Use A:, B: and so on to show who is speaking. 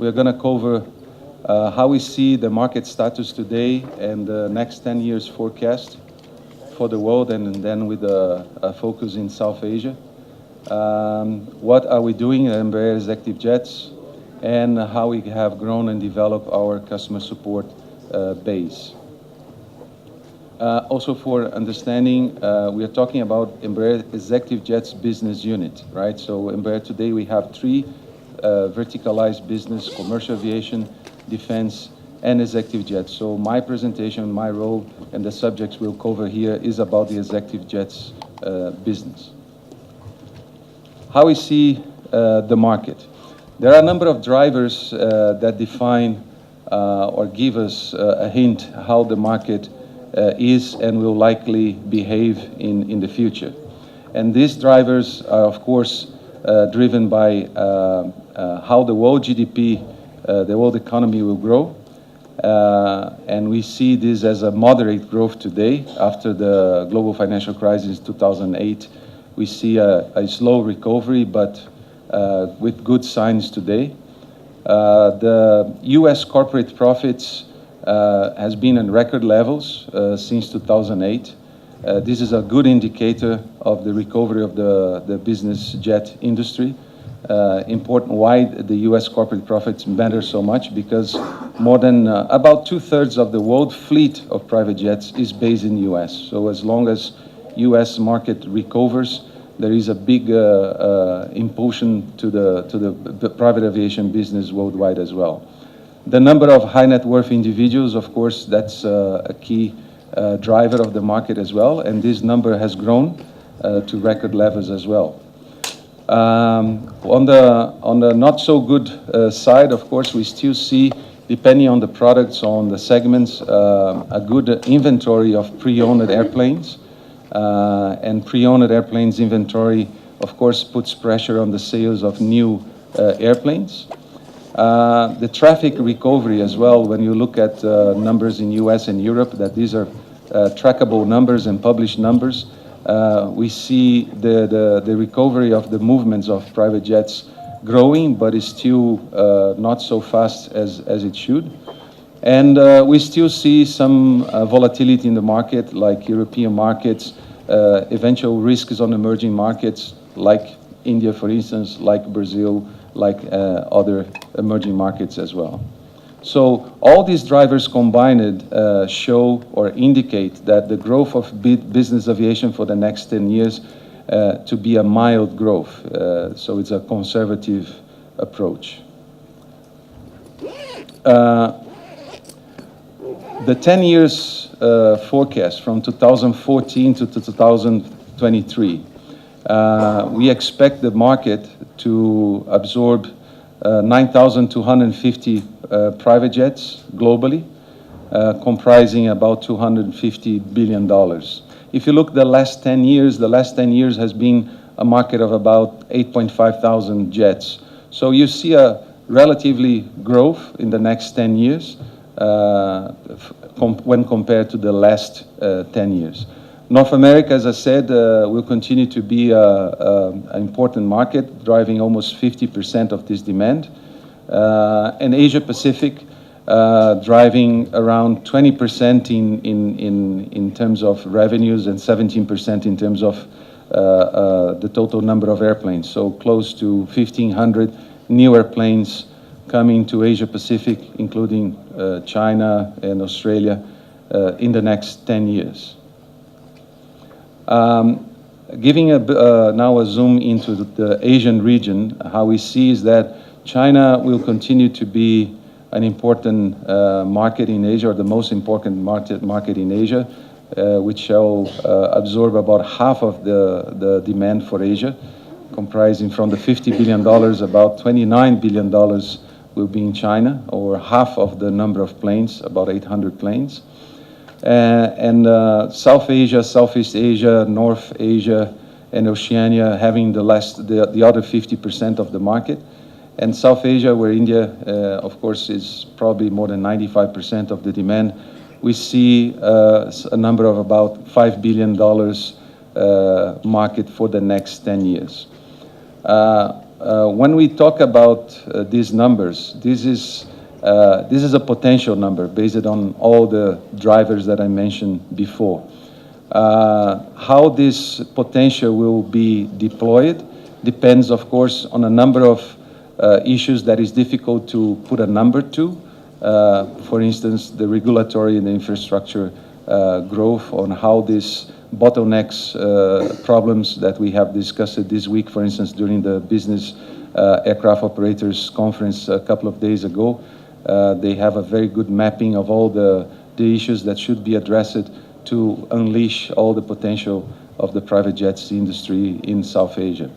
A: We're going to cover how we see the market status today and the next 10 years forecast for the world, and then with a focus in South Asia. What are we doing at Embraer Executive Jets, and how we have grown and developed our customer support base. Also for understanding, we are talking about Embraer Executive Jets business unit, right? So Embraer today we have three verticalized business: commercial aviation, defense, and executive jets. So my presentation, my role, and the subjects we'll cover here is about the executive jets business. How we see the market. There are a number of drivers that define or give us a hint how the market is and will likely behave in the future. And these drivers are, of course, driven by how the world GDP, the world economy will grow. And we see this as a moderate growth today. After the global financial crisis in 2008, we see a slow recovery, but with good signs today. The U.S. corporate profits has been in record levels since 2008. This is a good indicator of the recovery of the business jet industry. Important why the U.S. corporate profits matter so much, because more than about 2/3 of the world fleet of private jets is based in the U.S. So as long as U.S. market recovers, there is a big impulsion to the private aviation business worldwide as well. The number of high net worth individuals, of course, that's a key driver of the market as well, and this number has grown to record levels as well. On the not so good side, of course, we still see, depending on the products, on the segments, a good inventory of pre-owned airplanes. And pre-owned airplanes inventory, of course, puts pressure on the sales of new airplanes. The traffic recovery as well, when you look at numbers in US and Europe, that these are trackable numbers and published numbers, we see the recovery of the movements of private jets growing, but it's still not so fast as it should. And we still see some volatility in the market, like European markets, eventual risks on emerging markets, like India, for instance, like Brazil, like other emerging markets as well. So all these drivers combined show or indicate that the growth of business aviation for the next 10 years to be a mild growth. So it's a conservative approach. The 10 years forecast from 2014 to 2023, we expect the market to absorb 9,250 private jets globally, comprising about $250 billion. If you look the last 10 years, the last 10 years has been a market of about 8.5 thousand jets. So you see a relatively growth in the next 10 years when compared to the last 10 years. North America, as I said, will continue to be an important market, driving almost 50% of this demand. And Asia Pacific, driving around 20% in terms of revenues and 17% in terms of the total number of airplanes. So close to 1,500 new airplanes coming to Asia Pacific, including China and Australia, in the next 10 years. Giving now a zoom into the Asian region, how we see is that China will continue to be an important market in Asia, or the most important market in Asia, which shall absorb about half of the demand for Asia, comprising from the $50 billion, about $29 billion will be in China, or half of the number of planes, about 800 planes. And South Asia, Southeast Asia, North Asia, and Oceania having the other 50% of the market. And South Asia, where India, of course, is probably more than 95% of the demand, we see a number of about $5 billion market for the next 10 years. when we talk about these numbers, this is a potential number based on all the drivers that I mentioned before. How this potential will be deployed depends, of course, on a number of issues that is difficult to put a number to. For instance, the regulatory and the infrastructure growth, on how these bottlenecks problems that we have discussed this week, for instance, during the business aircraft operators conference a couple of days ago. They have a very good mapping of all the issues that should be addressed to unleash all the potential of the private jets industry in South Asia.